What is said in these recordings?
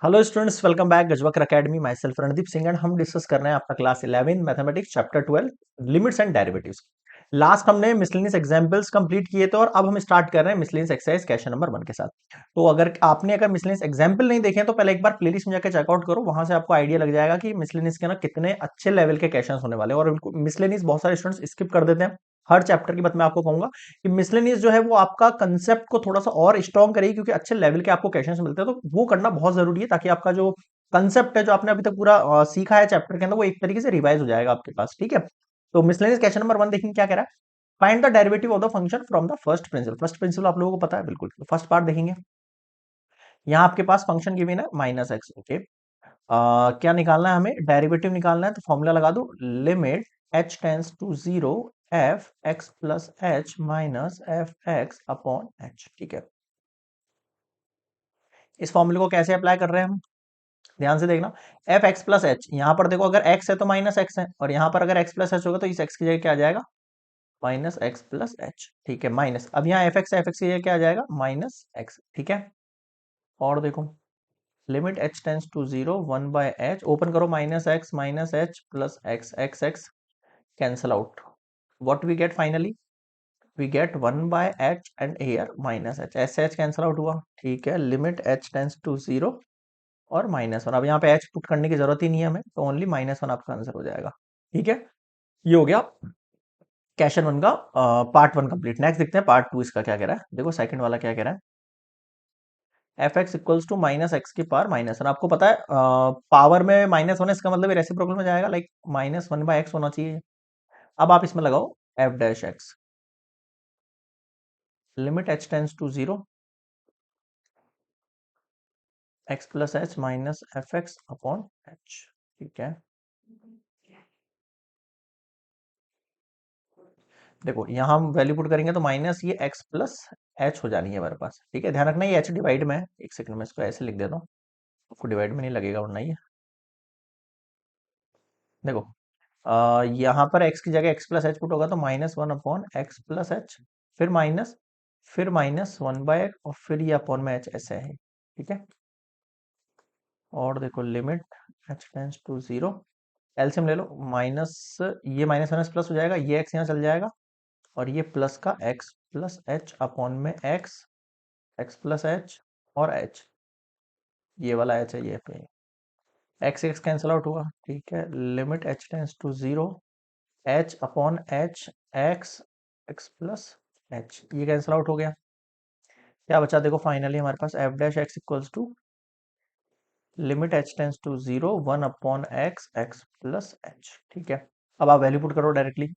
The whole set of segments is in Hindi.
Hello students, welcome back Gajwakar academy. Myself Randeep Singh and हम डिस्कस कर रहे हैं अपना class 11 mathematics chapter 12 limits and derivatives. Last हमने मिसलेनियस एग्जांपल्स कंप्लीट किए थे और अब हम स्टार्ट कर रहे हैं मिसलेनियस एक्सरसाइज क्वेश्चन नंबर 1 के साथ। तो अगर मिसलेनियस एग्जांपल नहीं देखे तो पहले एक बार प्लेलिस्ट में जाकर चेकआउट करो, वहां से आपको आइडिया लग जाएगा कि मिसलेनियस के ना कितने अच्छे लेवल के क्वेश्चन होने वाले हैं। और मिसलेनियस बहुत सारे स्टूडेंट्स स्किप कर देते हैं। हर चैप्टर की बात मैं आपको कहूंगा कि मिसलेनियस जो है वो आपका कंसेप्ट को थोड़ा सा और स्ट्रॉन्ग करेगी, क्योंकि अच्छे लेवल के आपको क्वेश्चंस मिलते हैं। तो वो करना बहुत जरूरी है ताकि आपका जो कंसेप्ट है, जो आपने अभी तक पूरा सीखा है चैप्टर के अंदर, वो एक तरीके से रिवाइज हो जाएगा आपके पास। ठीक है, तो मिसलेनियस क्वेश्चन नंबर 1 देखेंगे क्या कह रहा है। Find the derivative of the function from the first principle. First principle आप लोगों को पता है बिल्कुल। फर्स्ट पार्ट देखेंगे, यहाँ आपके पास फंक्शन गिवन है माइनस एक्स। ओके, क्या निकालना है हमें, डेरिवेटिव निकालना है। तो फॉर्मूला लगा दो, limit h tends to zero f x plus h minus f x upon h. ठीक है, इस फॉर्मूले को कैसे अप्लाई कर रहे हैं हम, ध्यान से देखना। एफ एक्स प्लस एच, यहां पर देखो अगर एक्स है तो माइनस एक्स है, और यहां पर अगर एक्स प्लस एच होगा तो इस एक्स की जगह क्या आ जाएगा, माइनस एक्स प्लस एच। ठीक है, माइनस, अब यहाँ एफ एक्स की जगह क्या आ जाएगा, माइनस एक्स। ठीक है, और देखो limit h tends to zero one by h, open करो, minus h plus x, x x cancel out. What we get finally, we get one by h and air minus h, h h cancel out हुआ। ठीक है, limit h tends to zero और -1। अब यहाँ पे एच पुट करने की जरूरत ही नहीं है हमें, तो ओनली -1 आपका आंसर हो जाएगा। ठीक है, ये हो गया क्वेश्चन 1 का पार्ट 1 कंप्लीट। नेक्स्ट देखते हैं पार्ट 2 इसका क्या कह रहा है। देखो सेकंड वाला क्या कह रहा है, f x equals to minus x की पावर -1। आपको पता है पावर में -1 है, इसका मतलब रेसिप्रोकल में जाएगा, लाइक -1/x होना चाहिए। अब आप इसमें लगाओ f dash x, limit h tends to zero x plus h minus f x upon h. ठीक है, देखो यहाँ हम वैल्यू पुट करेंगे तो माइनस ये एक्स प्लस एच हो जानी है हमारे पास। ठीक है, ध्यान रखना ये एच डिवाइड में है। एक सेकंड में इसको ऐसे लिख देता हूँ, आपको डिवाइड में नहीं लगेगा वरना ये। देखो यहाँ पर एक्स की जगह एक्स प्लस एच पुट होगा तो -1 अपॉन एक्स प्लस एच, फिर -1/x और फिर ये अपॉन में एच ऐसे है। ठीक है, और देखो limit h tends to zero, LCM ले लो, माइनस, ये -1 प्लस हो जाएगा, ये एक्स यहाँ चल जाएगा, और ये प्लस का एक्स प्लस एच अपॉन में एक्स, एक्स प्लस एच और एच, ये वाला एच है ये पे, एक्स एक्स कैंसिल आउट हुआ। ठीक है, limit h tends to zero h upon h x, x plus h, ये कैंसिल आउट हो गया। क्या बचा, देखो फाइनली हमारे पास f dash x equals to limit h tends to zero one upon x, x plus h. ठीक है, अब आप वैल्यू पुट करो डायरेक्टली।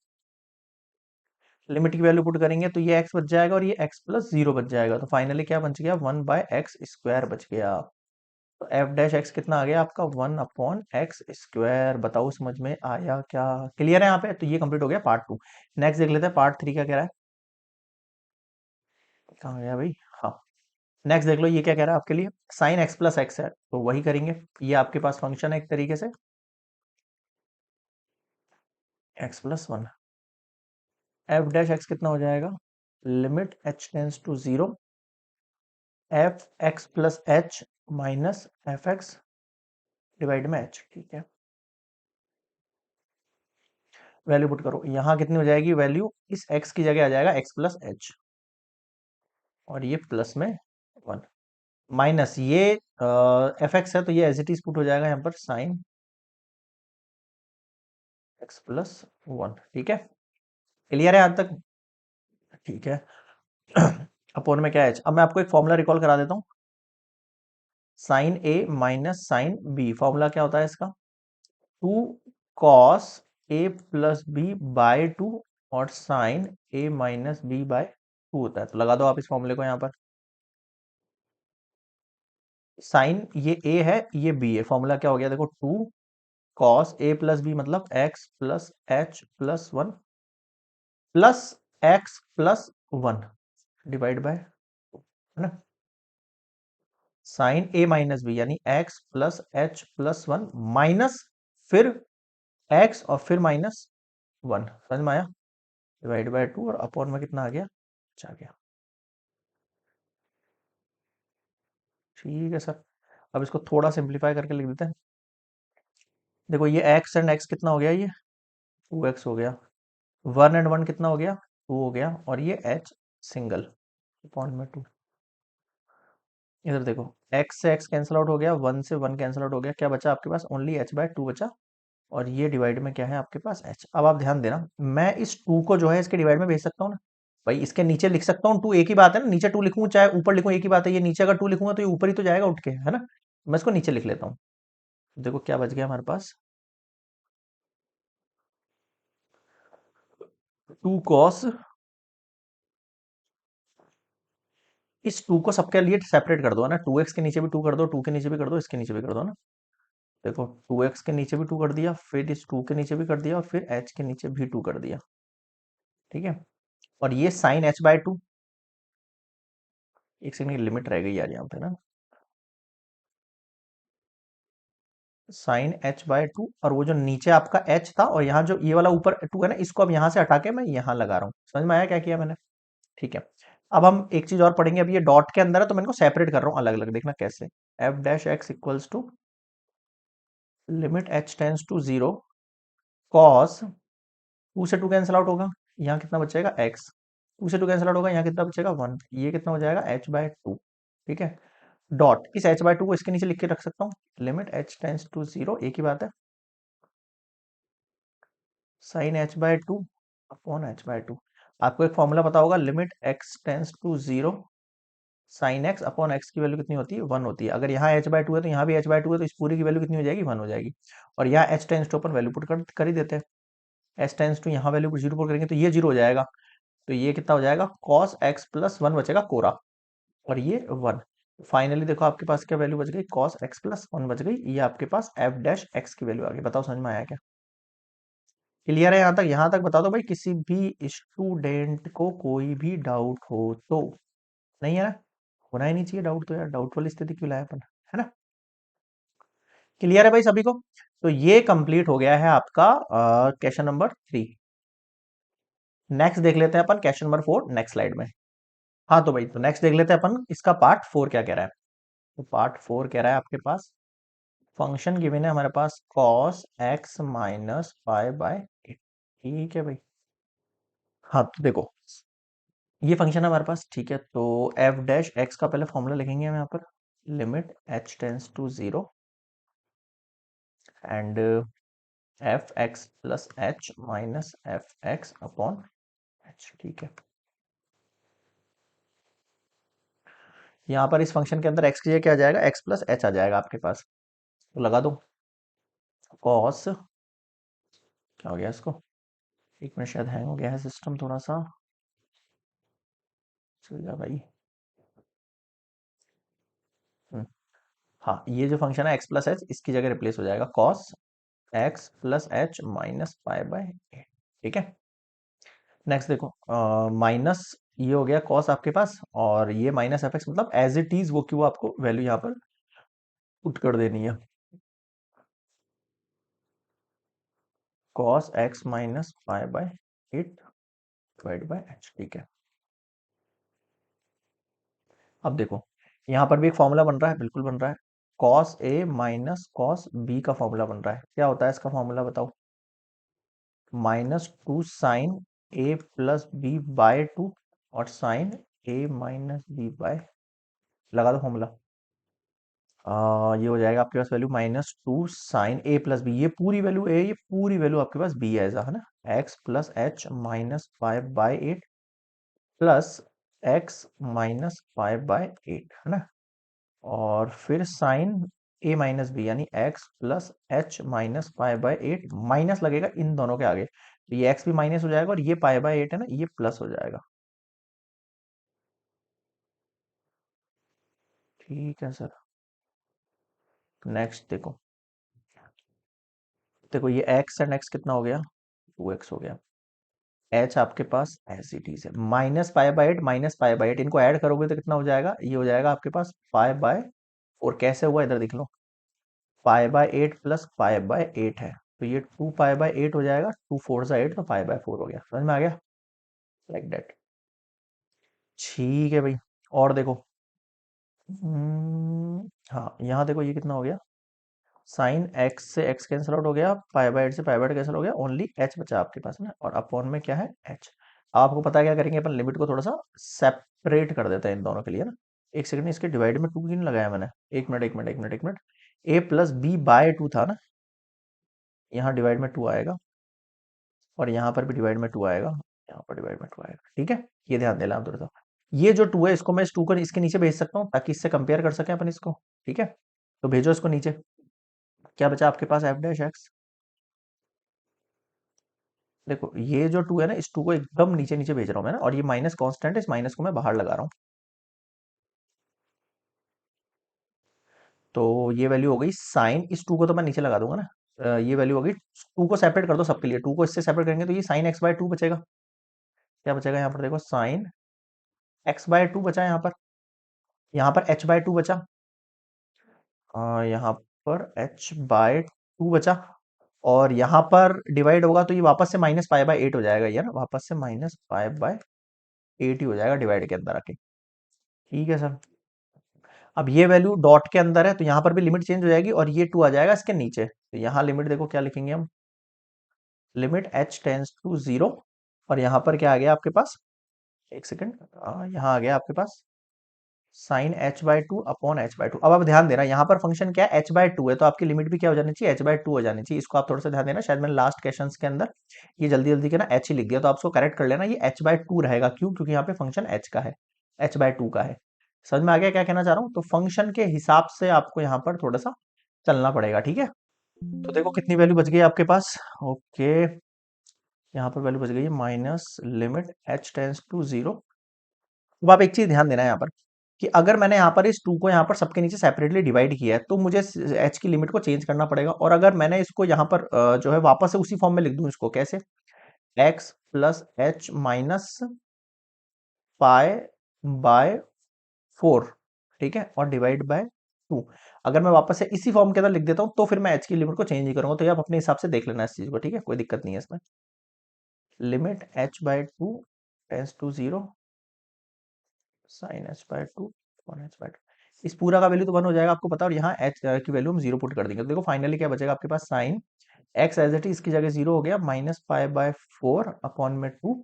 लिमिट की वैल्यू पुट करेंगे तो ये x बच जाएगा और ये x प्लस जीरो बच जाएगा, तो फाइनली क्या बच गया, 1/x² बच गया। तो एफ डैश एक्स कितना आ गया आपका, 1/x²। बताओ समझ में आया क्या, क्लियर है यहाँ पे। तो ये कंप्लीट हो गया पार्ट 2। नेक्स्ट देख लेते हैं पार्ट 3 क्या कह रहा है। कहाँ गया भाई, हाँ, नेक्स्ट देख लो, ये क्या कह रहा है आपके लिए, साइन एक्स प्लस एक्स है तो वही करेंगे। ये आपके पास फंक्शन है एक तरीके से x+1, एफ डैश एक्स कितना हो जाएगा, limit h tends to zero f x plus h minus f x divide में एच। ठीक है, वैल्यू पुट करो, यहाँ कितनी हो जाएगी वैल्यू, इस x की जगह आ जाएगा x प्लस एच, और ये प्लस में 1, माइनस ये एफ एक्स है तो ये एज इट इज पुट हो जाएगा यहाँ पर साइन x+1। ठीक है, क्लियर है यहाँ तक। ठीक है, अपोन में क्या है, अब मैं आपको एक फॉर्मूला रिकॉल करा देता हूँ। साइन ए माइनस साइन बी, फॉर्मूला क्या होता है इसका, 2 cos a+b/2 और साइन a-b/2 होता है। तो लगा दो आप इस फॉर्मूले को यहाँ पर, साइन ये a है ये b है, फॉर्मूला क्या हो गया देखो, 2 cos a+b मतलब x plus H plus 1 plus x plus 1 divide by, है ना, साइन a-b यानी x plus H plus 1 minus, फिर x और फिर -1, समझ में आया, डिवाइड बाय 2 और अपॉन में कितना आ गया, आ गया। ठीक है सर, अब इसको थोड़ा सिंप्लीफाई करके लिख देते हैं। देखो ये एक्स एंड एक्स कितना हो गया, ये 2x हो गया, 1 एंड 1 कितना हो गया, 2 हो गया, और ये h सिंगल पॉइंट में 2। इधर देखो, x से x कैंसिल आउट हो गया, 1 से 1 कैंसिल आउट हो गया, क्या बचा आपके पास, ओनली h/2 बचा। और ये डिवाइड में क्या है आपके पास h। अब आप ध्यान देना, मैं इस 2 को जो है इसके डिवाइड में भेज सकता हूँ ना, भाई इसके नीचे लिख सकता हूँ 2, एक ही बात है ना, नीचे 2 लिखूँ चाहे ऊपर लिखूँ एक ही बात है, ये नीचे अगर 2 लिखूंगा तो ये ऊपर ही तो जाएगा उठ के, है ना। मैं इसको नीचे लिख लेता हूँ। देखो क्या बच गया हमारे पास, 2 cos, इस 2 को सबके लिए सेपरेट कर दो है ना, 2x के नीचे भी 2 कर दो, 2 के नीचे भी कर दो, इसके नीचे भी कर दो ना। देखो 2x के नीचे भी 2 कर दिया, फिर इस 2 के नीचे भी कर दिया, और फिर h के नीचे भी 2 कर दिया। ठीक है, और ये साइन h/2, एक सेकंड की लिमिट रह गई यार यहाँ पे ना, साइन h/2, और वो जो नीचे आपका h था और यहाँ जो ये वाला ऊपर 2 है ना, इसको अब यहाँ से हटा के मैं यहाँ लगा रहा हूँ। समझ में आया क्या किया मैंने। ठीक है, अब हम एक चीज और पढ़ेंगे, अब ये डॉट के अंदर है तो मैं इनको सेपरेट कर रहा हूँ अलग अलग, देखना कैसे। f' equals to limit h tends to 0 cos, 2 से 2 कैंसिल आउट होगा, यहाँ कितना बचेगा x, 2 से 2 कैंसिल आउट होगा, यहाँ कितना बचेगा 1, ये कितना हो जाएगा h/2। ठीक है, डॉट इस h/2 को इसके नीचे लिख के रख सकता हूँ, लिमिट h टेंस टू 0, एक ही बात है, साइन h/2 अपॉन h/2। आपको एक फॉर्मूला पता होगा, limit x tends to 0 sine x upon x की वैल्यू कितनी होती है, 1 होती है। अगर यहाँ h/2 है तो यहाँ भी h/2 है, तो इस पूरी की वैल्यू कितनी हो जाएगी, 1 हो जाएगी। और यहाँ h टेंस टू अपन वैल्यू पुट कर ही देते हैं, h टेंस टू यहाँ वैल्यू 0 पुट करेंगे तो ये 0 हो जाएगा, तो ये कितना हो जाएगा, cos x प्लस 1 बचेगा कोरा, और ये 1। फाइनली देखो आपके पास क्या वैल्यू बच गई, cos x प्लस 1 बच गई, ये आपके पास f' की वैल्यू आ गई। बताओ समझ में आया क्या, क्लियर है यहाँ तक, यहाँ तक बता दो भाई, किसी भी स्टूडेंट को कोई भी डाउट हो तो। नहीं है ना, होना ही नहीं चाहिए डाउट तो यार, डाउट वाली स्थिति क्यों लाया अपन, है ना। क्लियर है भाई सभी को। तो ये कंप्लीट हो गया है आपका क्वेश्चन नंबर 3। नेक्स्ट देख लेते हैं अपन क्वेश्चन नंबर 4 नेक्स्ट स्लाइड में। हाँ तो भाई, तो नेक्स्ट देख लेते हैं अपन इसका पार्ट 4 क्या कह रहा है। तो पार्ट 4 कह रहा है आपके पास, फंक्शन गिवन है हमारे पास cos x minus pi bye 8। ठीक है भाई, हाँ तो देखो ये फंक्शन है हमारे पास, ठीक है, तो f' का पहले फॉर्मूला लिखेंगे हम यहाँ पर, limit h tends to 0 and f(x plus h minus f(x upon h)। ठीक है, यहाँ पर इस फंक्शन के अंदर x की जगह क्या आ जाएगा, x प्लस h आ जाएगा आपके पास, तो लगा दो cos, क्या हो गया इसको, एक मिनट शायद हैंग हो गया है सिस्टम थोड़ा सा, चल जा भाई। हम्म, हाँ ये जो फंक्शन है x प्लस एच, इसकी जगह रिप्लेस हो जाएगा cos x plus h minus pi bye 8। ठीक है, नेक्स्ट देखो, माइनस ये हो गया cos आपके पास, और ये माइनस एफ एक्स, मतलब एज इट इज वो क्यों आपको वैल्यू यहाँ पर पुट कर देनी है, cos x minus pi bye 8 divide by h। ठीक है, अब देखो यहाँ पर भी एक फॉर्मूला बन रहा है, बिल्कुल बन रहा है, cos a minus cos b का फॉर्मूला बन रहा है। क्या होता है इसका फॉर्मूला बताओ, -2 sine a plus b by 2 और sine a minus b by, लगा दो फॉर्मूला। ये हो जाएगा आपके पास value -2 sine a plus b, ये पूरी वैल्यू a, ये पूरी वैल्यू आपके पास b है, ऐसा है ना, x plus h minus 5/8 plus x minus 5/8, है ना, और फिर साइन a माइनस बी यानी x plus h minus 5/8, minus लगेगा इन दोनों के आगे, तो ये x भी माइनस हो जाएगा और ये 5/8 है ना, ये प्लस हो जाएगा। ठीक है सर, नेक्स्ट देखो, देखो ये x एंड x कितना हो गया, 2x हो गया, h आपके पास एज इट इज है, -5/8 -5/8, इनको ऐड करोगे तो कितना हो जाएगा, ये हो जाएगा आपके पास 5/4। कैसे हुआ इधर देख लो, 5/8 प्लस 5/8 है, तो ये 2 पाई बाय 8 हो जाएगा, 2 4 8, तो 5/4 हो गया। समझ में आ गया, लाइक दैट। ठीक है भाई, और देखो, हाँ यहाँ देखो ये कितना हो गया, साइन एक्स से एक्स कैंसिल आउट हो गया, पाई बाय 8 से पाई बाय 8 कैंसिल हो गया, ओनली एच बचा आपके पास ना, और अपॉन में क्या है एच। आपको पता है क्या करेंगे अपन, लिमिट को थोड़ा सा सेपरेट कर देते हैं इन दोनों के लिए ना। एक सेकंड, इसके डिवाइड में टू क्यों नहीं लगाया मैंने, एक मिनट एक मिनट एक मिनट एक minute. A plus b by two था ना, यहाँ डिवाइड में टू आएगा, और यहाँ पर भी डिवाइड में टू आएगा, यहाँ पर डिवाइड में टू आएगा, ठीक है। ये ध्यान देना आप थोड़ा सा, ये जो टू है इसको मैं इस टू को इसके नीचे भेज सकता हूँ ताकि इससे कंपेयर कर सकें अपन इसको, ठीक है। तो भेजो इसको नीचे, क्या बचा आपके पास एफ डैश एक्स। देखो ये जो टू है ना, इस टू को एकदम नीचे नीचे भेज रहा हूँ मैं ना, और ये माइनस कांस्टेंट है, इस माइनस को मैं बाहर लगा रहा हूँ। तो ये वैल्यू हो गई साइन, इस टू को तो मैं नीचे लगा दूंगा ना। ये वैल्यू होगी, टू को सेपरेट कर दो सबके लिए, टू को इससे सेपरेट करेंगे तो ये साइन एक्स बाय टू बचेगा। क्या बचेगा यहाँ पर, देखो साइन एक्स बाय टू बचा यहाँ पर, यहाँ पर एच बाय टू बचा, यहाँ पर एच बाय टू बचा, और यहाँ पर डिवाइड होगा तो ये वापस से माइनस पाई बाय एट हो जाएगा, ये ना वापस से माइनस पाई बाय एट ही हो जाएगा डिवाइड के अंदर आके, ठीक है सर। अब ये वैल्यू डॉट के अंदर है तो यहाँ पर भी लिमिट चेंज हो जाएगी, और ये टू आ जाएगा इसके नीचे, तो यहाँ लिमिट देखो क्या लिखेंगे हम, limit h tends to zero, और यहाँ पर क्या आ गया आपके पास, एक सेकंड, यहाँ आ गया आपके पास sine h by two upon h by two. अब आप ध्यान देना, यहाँ पर फंक्शन क्या है, एच बाय टू है, तो आपकी लिमिट भी क्या हो जानी चाहिए, एच बाय टू हो जानी चाहिए। इसको आप थोड़ा सा ध्यान देना, शायद मैंने लास्ट क्वेश्चन के अंदर ये जल्दी जल्दी के ना एच ही लिख दिया, तो आप उसको करेक्ट कर लेना, ये एच बाय टू रहेगा, क्यों, क्योंकि यहाँ पे फंक्शन एच का है, एच बाय टू का है। समझ में आ गया क्या कहना चाह रहा हूँ, तो फंक्शन के हिसाब से आपको यहाँ पर थोड़ा सा चलना पड़ेगा, ठीक है। तो देखो कितनी वैल्यू बच गई आपके पास, ओके, यहाँ पर वैल्यू बच गई है minus limit h tends to zero. अब आप एक चीज ध्यान देना है यहाँ पर, कि अगर मैंने यहाँ पर इस टू को यहाँ पर सबके नीचे सेपरेटली डिवाइड किया है तो मुझे एच की लिमिट को चेंज करना पड़ेगा, और अगर मैंने इसको यहाँ पर जो है वापस से उसी फॉर्म में लिख दूं, इसको कैसे, x plus h minus pi by four, ठीक है, और डिवाइड बाय टू। अगर मैं वापस से इसी फॉर्म के अंदर लिख देता हूँ तो फिर मैं एच की लिमिट को चेंज नहीं करूंगा, तो ये आप अपने हिसाब से देख लेना इस चीज को, ठीक है, कोई दिक्कत नहीं है इसमें। Limit h by two tends to zero, sine h by two one h by two, इस पूरा का वैल्यू तो वन हो जाएगा आपको पता है, और यहाँ एच की वैल्यू हम जीरो पुट कर देंगे, तो देखो फाइनली क्या बचेगा आपके पास, sine x as it is इसकी जगह जीरो हो गया, minus pi by four upon में टू,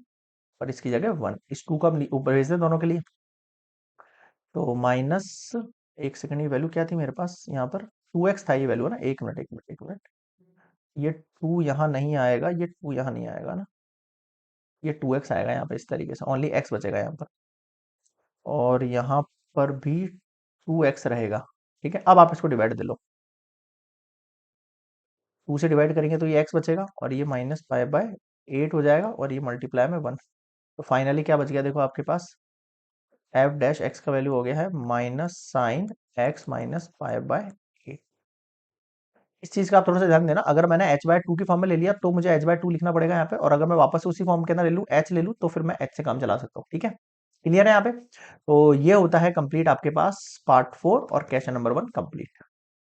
और इसकी जगह वन, इस टू को हम ऊपर भेज दें दोनों के लिए, तो माइनस, एक सेकंड, ये वैल्यू क्या थी मेरे पास यहाँ पर, टू एक्स था ये वैल्यू ना, एक मिनट एक मिनट एक मिनट, ये टू यहाँ नहीं आएगा, ये टू यहाँ नहीं आएगा ना, ये टू एक्स आएगा यहाँ पे, इस तरीके से ओनली एक्स बचेगा यहाँ पर, और यहाँ पर भी टू एक्स रहेगा, ठीक है। अब आप इसको डिवाइड दे लो, टू से डिवाइड करेंगे तो ये एक्स बचेगा, और ये माइनस पाई बाय एट हो जाएगा, और ये मल्टीप्लाई में वन, तो फाइनली क्या बच गया देखो आपके पास, एफ डैश एक्स का वैल्यू हो गया है minus sine x minus pi by eight. इस चीज का आप थोड़ा सा ध्यान देना, अगर मैंने एच बाय टू की फॉर्म में ले लिया तो मुझे एच बाय टू लिखना पड़ेगा यहाँ पे, और अगर मैं वापस से उसी फॉर्म के अंदर ले लूँ, एच ले लूँ, तो फिर मैं एच से काम चला सकता हूँ, ठीक है। क्लियर है यहाँ पे, तो ये होता है कंप्लीट आपके पास पार्ट फोर, और क्वेश्चन नंबर वन कंप्लीट।